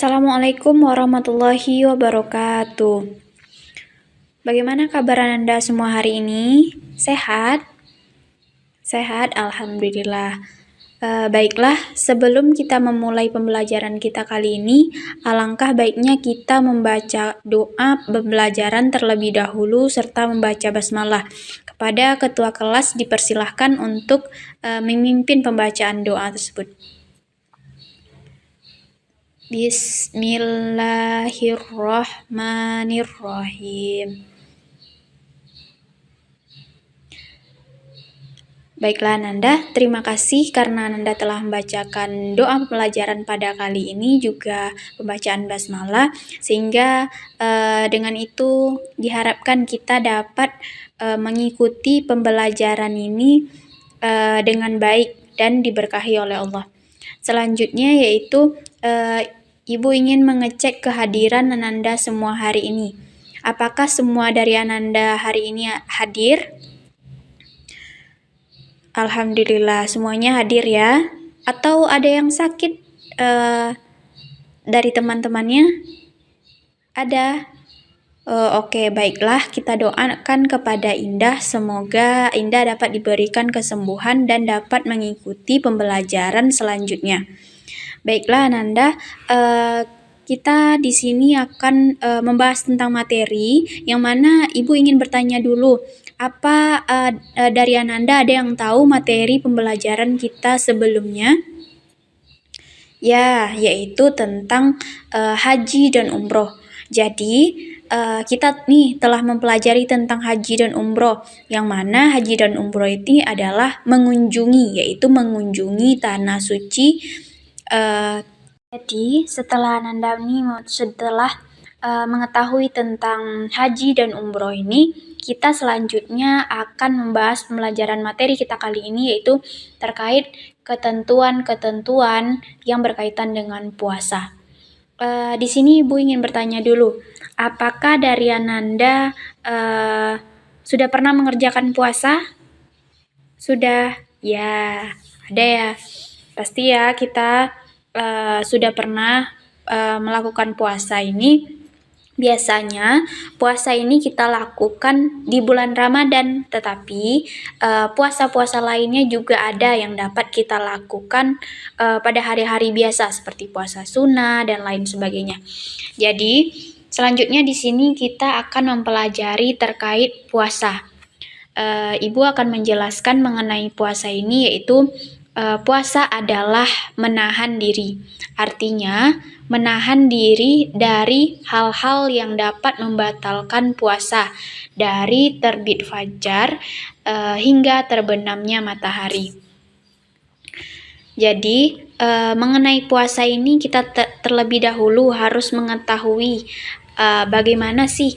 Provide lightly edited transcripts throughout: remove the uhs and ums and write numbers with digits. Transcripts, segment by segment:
Assalamualaikum warahmatullahi wabarakatuh. Bagaimana kabar Anda semua hari ini? Sehat? Sehat, alhamdulillah. Baiklah, sebelum kita memulai pembelajaran kita kali ini, alangkah baiknya kita membaca doa pembelajaran terlebih dahulu serta membaca basmalah. Kepada ketua kelas dipersilahkan untuk memimpin pembacaan doa tersebut. Bismillahirrahmanirrahim. Baiklah Nanda, terima kasih karena Nanda telah membacakan doa pembelajaran pada kali ini, juga pembacaan basmalah, sehingga dengan itu diharapkan kita dapat mengikuti pembelajaran ini dengan baik dan diberkahi oleh Allah. Selanjutnya yaitu Ibu ingin mengecek kehadiran Ananda semua hari ini. Apakah semua dari Ananda hari ini hadir? Alhamdulillah semuanya hadir ya. Atau ada yang sakit dari teman-temannya? Ada? Oke, baiklah, kita doakan kepada Indah, semoga Indah dapat diberikan kesembuhan dan dapat mengikuti pembelajaran selanjutnya. Baiklah Ananda, kita di sini akan membahas tentang materi, yang mana Ibu ingin bertanya dulu, apa dari Ananda ada yang tahu materi pembelajaran kita sebelumnya? Ya, yaitu tentang haji dan umroh. Jadi, kita nih telah mempelajari tentang haji dan umroh, yang mana haji dan umroh ini adalah mengunjungi, yaitu mengunjungi tanah suci. Jadi, setelah mengetahui tentang haji dan umroh ini, kita selanjutnya akan membahas pembelajaran materi kita kali ini, yaitu terkait ketentuan-ketentuan yang berkaitan dengan puasa. Di sini Ibu ingin bertanya dulu, apakah dari Ananda sudah pernah mengerjakan puasa? Sudah? Ya, ada ya. Pasti ya kita sudah pernah melakukan puasa ini. Biasanya puasa ini kita lakukan di bulan Ramadan, tetapi puasa-puasa lainnya juga ada yang dapat kita lakukan pada hari-hari biasa seperti puasa sunnah dan lain sebagainya. Jadi selanjutnya di sini kita akan mempelajari terkait puasa. Ibu akan menjelaskan mengenai puasa ini, yaitu puasa adalah menahan diri. Artinya, menahan diri dari hal-hal yang dapat membatalkan puasa, dari terbit fajar hingga terbenamnya matahari. Jadi, mengenai puasa ini kita terlebih dahulu harus mengetahui bagaimana sih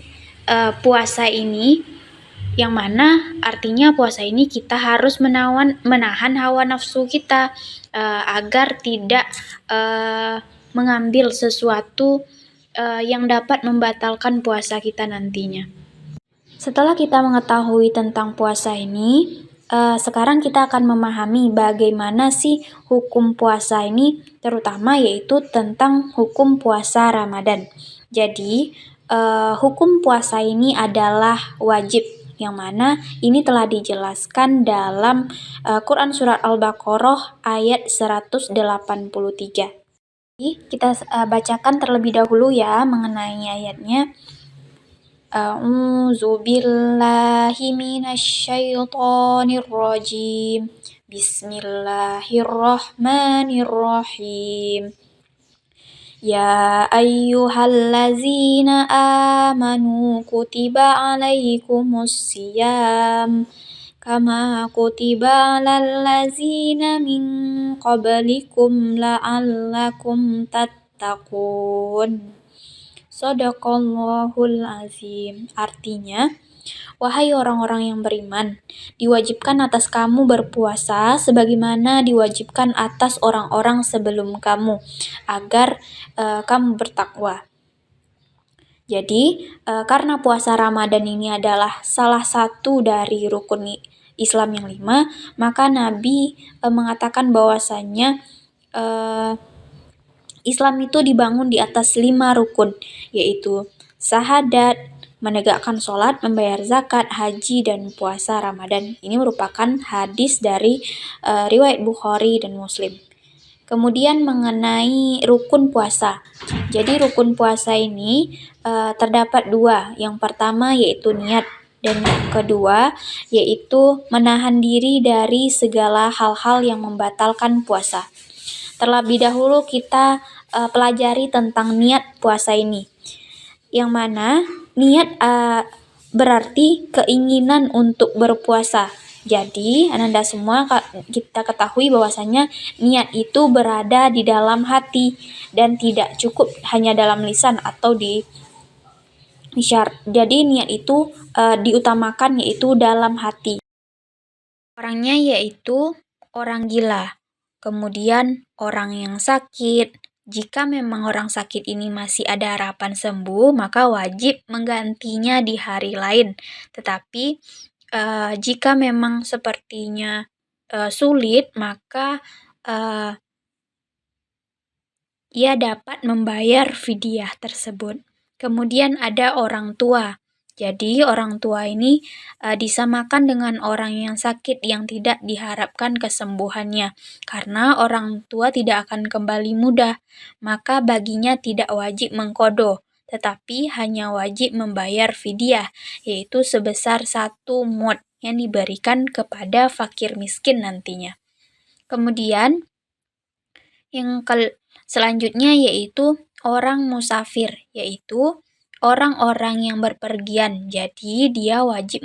puasa ini, yang mana artinya puasa ini kita harus menahan hawa nafsu kita agar tidak mengambil sesuatu yang dapat membatalkan puasa kita nantinya. Setelah kita mengetahui tentang puasa ini, sekarang kita akan memahami bagaimana sih hukum puasa ini, terutama yaitu tentang hukum puasa Ramadan. Jadi, hukum puasa ini adalah wajib, yang mana ini telah dijelaskan dalam Quran Surat Al-Baqarah ayat 183. Kita bacakan terlebih dahulu ya mengenai ayatnya. A'udzu billahi minasyaitonir rajim. Bismillahirrahmanirrahim. Ya ayyuhallazina amanu kutiba alaikumus siyam kama kutiba alal ladzina min qablikum la'allakum tattaqun. Shadaqallahul azim. Artinya, wahai orang-orang yang beriman, diwajibkan atas kamu berpuasa sebagaimana diwajibkan atas orang-orang sebelum kamu, agar kamu bertakwa. Jadi, karena puasa Ramadan ini adalah salah satu dari rukun Islam yang 5, maka Nabi mengatakan bahwasannya Islam itu dibangun di atas 5 rukun, yaitu syahadat, menegakkan sholat, membayar zakat, haji, dan puasa Ramadan. Ini merupakan hadis dari riwayat Bukhari dan Muslim. Kemudian mengenai rukun puasa. Jadi rukun puasa ini terdapat 2. Yang pertama yaitu niat, dan yang kedua yaitu menahan diri dari segala hal-hal yang membatalkan puasa. Terlebih dahulu kita pelajari tentang niat puasa ini. Yang mana niat berarti keinginan untuk berpuasa. Jadi, Ananda semua kita ketahui bahwasanya niat itu berada di dalam hati dan tidak cukup hanya dalam lisan atau di isyarat. Jadi, niat itu diutamakan yaitu dalam hati. Orangnya yaitu orang gila, kemudian orang yang sakit. Jika memang orang sakit ini masih ada harapan sembuh, maka wajib menggantinya di hari lain. Tetapi jika memang sepertinya sulit, maka ia dapat membayar fidyah tersebut. Kemudian ada orang tua. Jadi orang tua ini disamakan dengan orang yang sakit yang tidak diharapkan kesembuhannya. Karena orang tua tidak akan kembali mudah, maka baginya tidak wajib mengqadha, tetapi hanya wajib membayar fidyah, yaitu sebesar 1 mud yang diberikan kepada fakir miskin nantinya. Kemudian yang selanjutnya yaitu orang musafir, yaitu orang-orang yang berpergian. Jadi dia wajib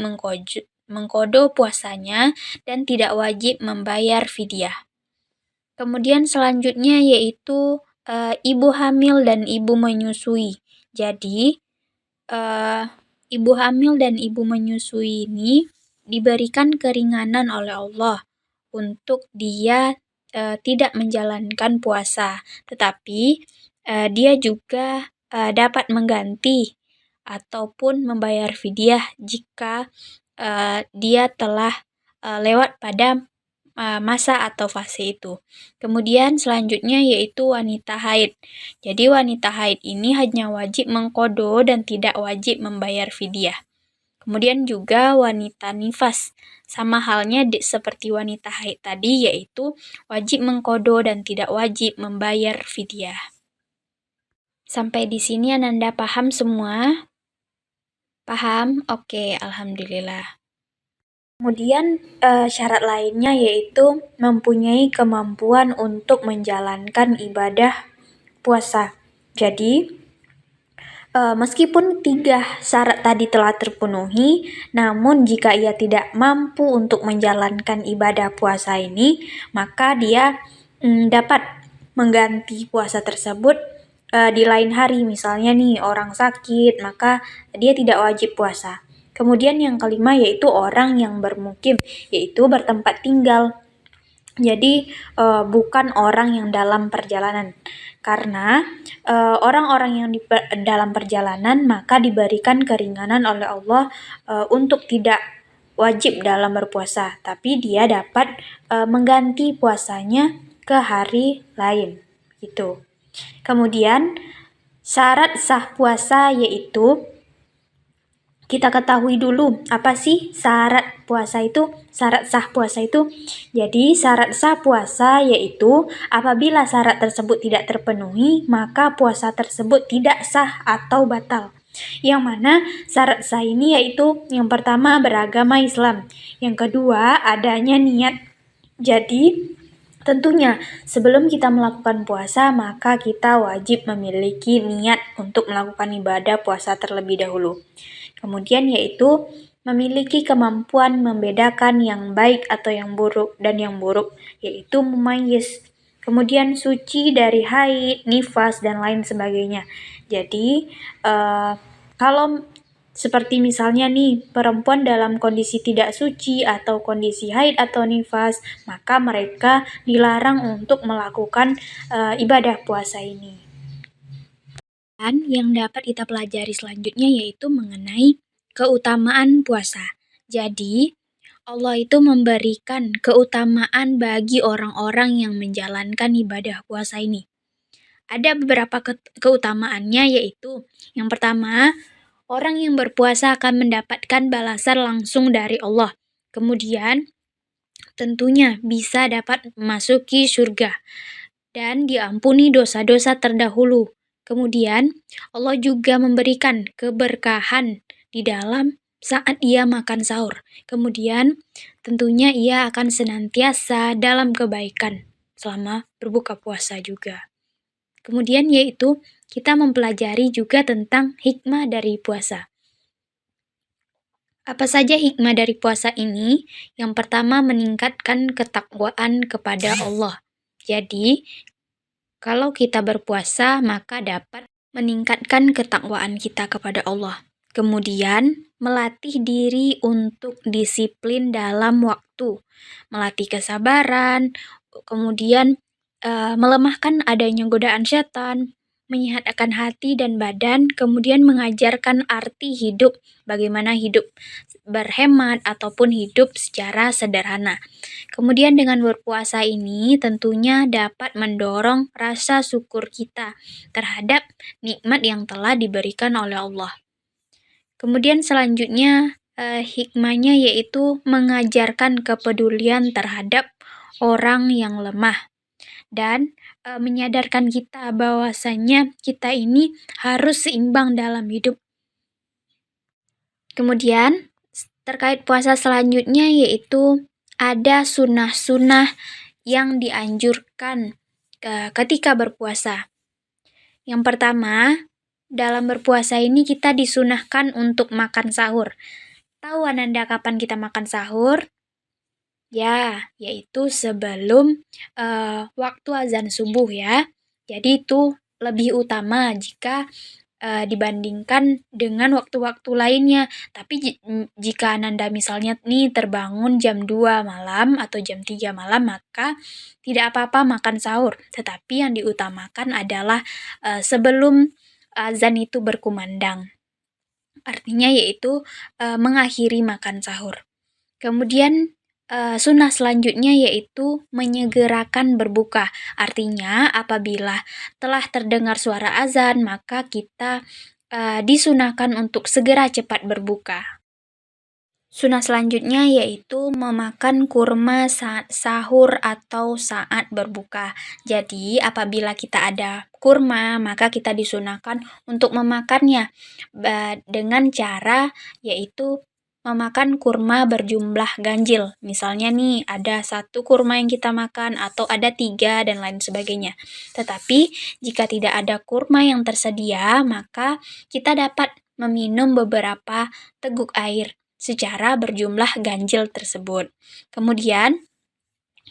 mengqadha puasanya dan tidak wajib membayar fidyah. Kemudian selanjutnya yaitu ibu hamil dan ibu menyusui. Jadi ibu hamil dan ibu menyusui ini diberikan keringanan oleh Allah untuk dia tidak menjalankan puasa, tetapi dia juga dapat mengganti ataupun membayar fidyah jika dia telah lewat pada masa atau fase itu. Kemudian selanjutnya yaitu wanita haid. Jadi wanita haid ini hanya wajib mengqadha dan tidak wajib membayar fidyah. Kemudian juga wanita nifas, sama halnya seperti wanita haid tadi, yaitu wajib mengqadha dan tidak wajib membayar fidyah. Sampai di sini Ananda paham semua? Paham? Oke, alhamdulillah. Kemudian syarat lainnya yaitu mempunyai kemampuan untuk menjalankan ibadah puasa. Jadi meskipun 3 syarat tadi telah terpenuhi, namun jika ia tidak mampu untuk menjalankan ibadah puasa ini, maka dia dapat mengganti puasa tersebut di lain hari. Misalnya nih orang sakit, maka dia tidak wajib puasa. Kemudian yang kelima yaitu orang yang bermukim, yaitu bertempat tinggal. Jadi bukan orang yang dalam perjalanan. Karena orang-orang yang dalam perjalanan maka diberikan keringanan oleh Allah untuk tidak wajib dalam berpuasa, tapi dia dapat mengganti puasanya ke hari lain gitu. Kemudian syarat sah puasa yaitu kita ketahui dulu apa sih syarat puasa itu, syarat sah puasa itu. Jadi syarat sah puasa yaitu apabila syarat tersebut tidak terpenuhi, maka puasa tersebut tidak sah atau batal. Yang mana syarat sah ini yaitu yang pertama beragama Islam, yang kedua adanya niat. Jadi tentunya sebelum kita melakukan puasa maka kita wajib memiliki niat untuk melakukan ibadah puasa terlebih dahulu. Kemudian yaitu memiliki kemampuan membedakan yang baik atau yang buruk dan yang buruk, yaitu mumayyiz. Kemudian suci dari haid, nifas, dan lain sebagainya. Jadi kalau seperti misalnya nih perempuan dalam kondisi tidak suci atau kondisi haid atau nifas, maka mereka dilarang untuk melakukan ibadah puasa ini. Dan yang dapat kita pelajari selanjutnya yaitu mengenai keutamaan puasa. Jadi, Allah itu memberikan keutamaan bagi orang-orang yang menjalankan ibadah puasa ini. Ada beberapa keutamaannya, yaitu yang pertama, orang yang berpuasa akan mendapatkan balasan langsung dari Allah. Kemudian, tentunya bisa dapat memasuki surga dan diampuni dosa-dosa terdahulu. Kemudian, Allah juga memberikan keberkahan di dalam saat ia makan sahur. Kemudian, tentunya ia akan senantiasa dalam kebaikan selama berbuka puasa juga. Kemudian yaitu kita mempelajari juga tentang hikmah dari puasa. Apa saja hikmah dari puasa ini? Yang pertama, meningkatkan ketakwaan kepada Allah. Jadi, kalau kita berpuasa, maka dapat meningkatkan ketakwaan kita kepada Allah. Kemudian, melatih diri untuk disiplin dalam waktu, melatih kesabaran, kemudian melemahkan adanya godaan setan, menyehatkan hati dan badan, kemudian mengajarkan arti hidup, bagaimana hidup berhemat ataupun hidup secara sederhana. Kemudian dengan berpuasa ini tentunya dapat mendorong rasa syukur kita terhadap nikmat yang telah diberikan oleh Allah. Kemudian selanjutnya hikmahnya yaitu mengajarkan kepedulian terhadap orang yang lemah dan menyadarkan kita bahwasanya kita ini harus seimbang dalam hidup. Kemudian terkait puasa selanjutnya yaitu ada sunnah-sunnah yang dianjurkan ketika berpuasa. Yang pertama, dalam berpuasa ini kita disunahkan untuk makan sahur. Tahu Ananda kapan kita makan sahur? Ya, yaitu sebelum waktu azan subuh ya. Jadi itu lebih utama jika dibandingkan dengan waktu-waktu lainnya. Tapi jika Ananda misalnya nih terbangun jam 2 malam atau jam 3 malam, maka tidak apa-apa makan sahur. Tetapi yang diutamakan adalah sebelum azan itu berkumandang. Artinya yaitu mengakhiri makan sahur. Kemudian sunnah selanjutnya yaitu menyegerakan berbuka. Artinya apabila telah terdengar suara azan, maka kita disunahkan untuk segera cepat berbuka. Sunnah selanjutnya yaitu memakan kurma saat sahur atau saat berbuka. Jadi apabila kita ada kurma, maka kita disunahkan untuk memakannya dengan cara yaitu memakan kurma berjumlah ganjil. Misalnya nih, ada 1 kurma yang kita makan atau ada 3 dan lain sebagainya. Tetapi jika tidak ada kurma yang tersedia, maka kita dapat meminum beberapa teguk air secara berjumlah ganjil tersebut. Kemudian,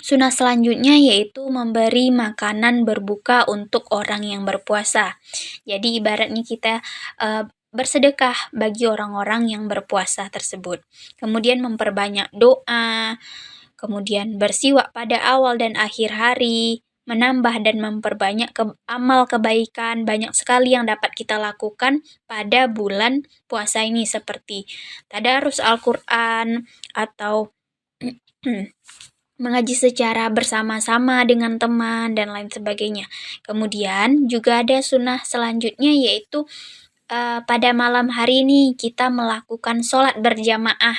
sunnah selanjutnya yaitu memberi makanan berbuka untuk orang yang berpuasa. Jadi ibaratnya kita bersedekah bagi orang-orang yang berpuasa tersebut. Kemudian memperbanyak doa, kemudian bersiwak pada awal dan akhir hari, menambah dan memperbanyak amal kebaikan. Banyak sekali yang dapat kita lakukan pada bulan puasa ini seperti tadarus Al-Quran atau mengaji secara bersama-sama dengan teman dan lain sebagainya. Kemudian juga ada sunnah selanjutnya yaitu pada malam hari ini kita melakukan sholat berjamaah.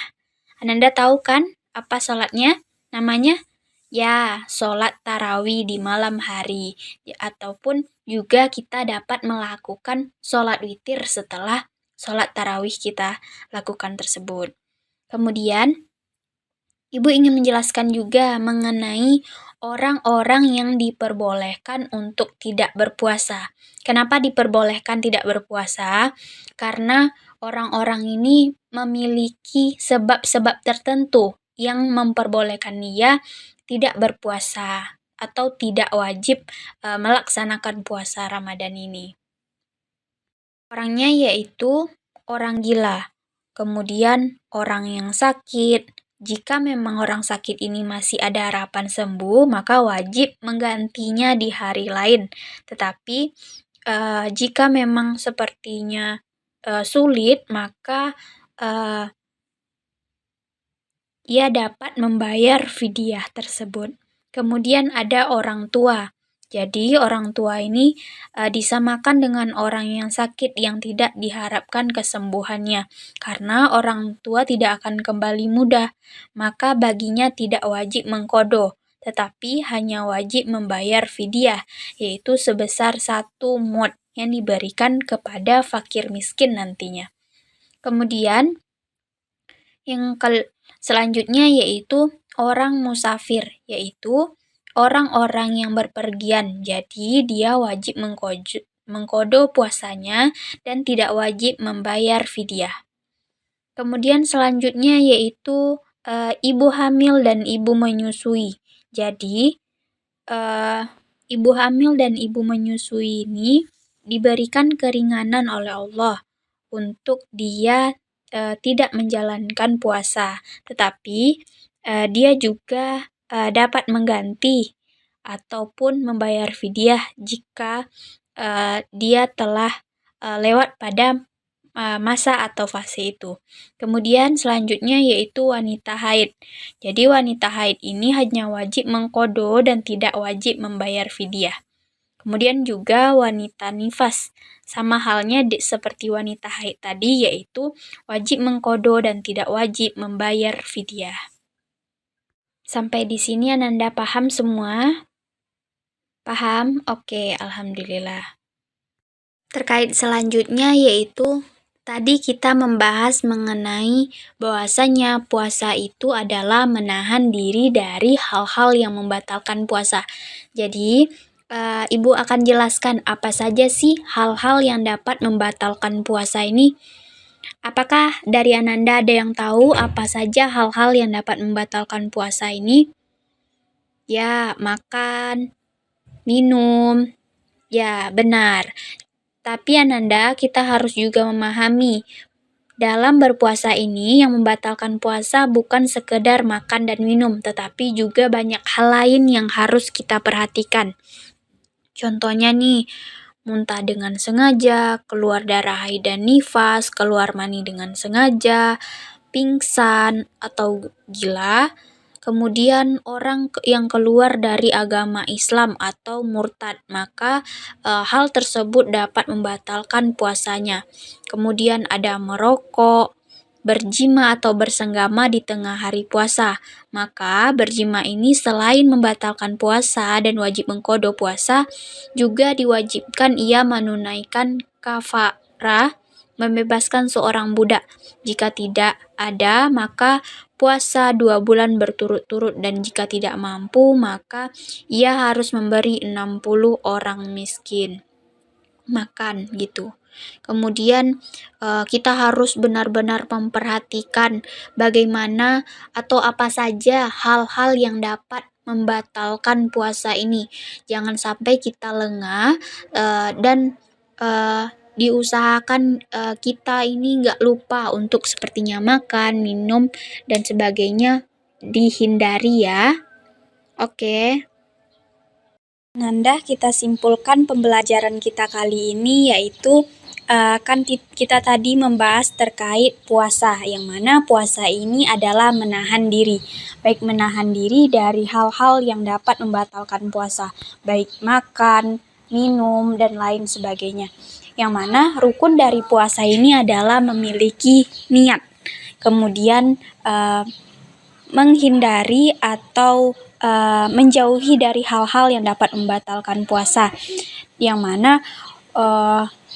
Ananda tahu kan apa sholatnya? Namanya? Ya, sholat tarawih di malam hari. Ataupun juga kita dapat melakukan sholat witir setelah sholat tarawih kita lakukan tersebut. Kemudian, Ibu ingin menjelaskan juga mengenai orang-orang yang diperbolehkan untuk tidak berpuasa. Kenapa diperbolehkan tidak berpuasa? Karena orang-orang ini memiliki sebab-sebab tertentu yang memperbolehkan dia tidak berpuasa atau tidak wajib melaksanakan puasa Ramadan ini. Orangnya yaitu orang gila, kemudian orang yang sakit. Jika memang orang sakit ini masih ada harapan sembuh, maka wajib menggantinya di hari lain. Tetapi jika memang sepertinya sulit, maka ia dapat membayar fidyah tersebut. Kemudian ada orang tua. Jadi orang tua ini disamakan dengan orang yang sakit yang tidak diharapkan kesembuhannya, karena orang tua tidak akan kembali mudah, maka baginya tidak wajib mengqadha, tetapi hanya wajib membayar fidyah, yaitu sebesar 1 mud yang diberikan kepada fakir miskin nantinya. Kemudian yang selanjutnya yaitu orang musafir, yaitu orang-orang yang berpergian. Jadi dia wajib mengqadha puasanya dan tidak wajib membayar fidyah. Kemudian selanjutnya yaitu ibu hamil dan ibu menyusui. Jadi ibu hamil dan ibu menyusui ini diberikan keringanan oleh Allah untuk dia tidak menjalankan puasa, tetapi dia juga dapat mengganti ataupun membayar fidyah jika dia telah lewat pada masa atau fase itu. Kemudian selanjutnya yaitu wanita haid. Jadi wanita haid ini hanya wajib mengqadha dan tidak wajib membayar fidyah. Kemudian juga wanita nifas, sama halnya seperti wanita haid tadi, yaitu wajib mengqadha dan tidak wajib membayar fidyah. Sampai di sini Ananda paham semua? Paham? Oke, alhamdulillah. Terkait selanjutnya yaitu tadi kita membahas mengenai bahwasanya puasa itu adalah menahan diri dari hal-hal yang membatalkan puasa. Jadi Ibu akan jelaskan apa saja sih hal-hal yang dapat membatalkan puasa ini. Apakah dari Ananda ada yang tahu apa saja hal-hal yang dapat membatalkan puasa ini? Ya, makan, minum. Ya, benar. Tapi Ananda, kita harus juga memahami dalam berpuasa ini yang membatalkan puasa bukan sekedar makan dan minum, tetapi juga banyak hal lain yang harus kita perhatikan. Contohnya nih, muntah dengan sengaja, keluar darah haid dan nifas, keluar mani dengan sengaja, pingsan atau gila, kemudian orang yang keluar dari agama Islam atau murtad, maka hal tersebut dapat membatalkan puasanya. Kemudian ada merokok, berjima atau bersenggama di tengah hari puasa. Maka berjima ini selain membatalkan puasa dan wajib mengqadha puasa, juga diwajibkan ia menunaikan kafarah, membebaskan seorang budak. Jika tidak ada, maka puasa 2 bulan berturut-turut, dan jika tidak mampu, maka ia harus memberi 60 orang miskin makan gitu. Kemudian kita harus benar-benar memperhatikan bagaimana atau apa saja hal-hal yang dapat membatalkan puasa ini. Jangan sampai kita lengah dan diusahakan kita ini nggak lupa untuk sepertinya makan, minum, dan sebagainya dihindari ya. Oke. Nanda, kita simpulkan pembelajaran kita kali ini yaitu kan kita tadi membahas terkait puasa, yang mana puasa ini adalah menahan diri, baik menahan diri dari hal-hal yang dapat membatalkan puasa, baik makan, minum, dan lain sebagainya. Yang mana rukun dari puasa ini adalah memiliki niat, kemudian menghindari atau menjauhi dari hal-hal yang dapat membatalkan puasa, yang mana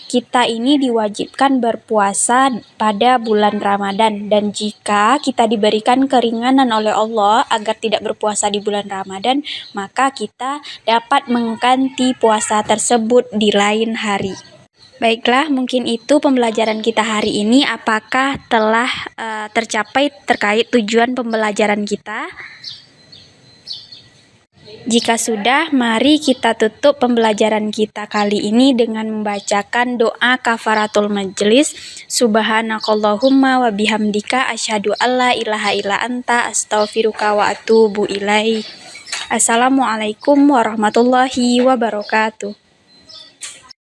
kita ini diwajibkan berpuasa pada bulan Ramadan, dan jika kita diberikan keringanan oleh Allah agar tidak berpuasa di bulan Ramadan, maka kita dapat mengganti puasa tersebut di lain hari. Baiklah, mungkin itu pembelajaran kita hari ini. Apakah telah tercapai terkait tujuan pembelajaran kita? Jika sudah, mari kita tutup pembelajaran kita kali ini dengan membacakan doa kafaratul majelis. Subhanakallahumma wa bihamdika asyhadu alla ilaha illa anta astaghfiruka wa atubu ilaik. Assalamualaikum warahmatullahi wabarakatuh.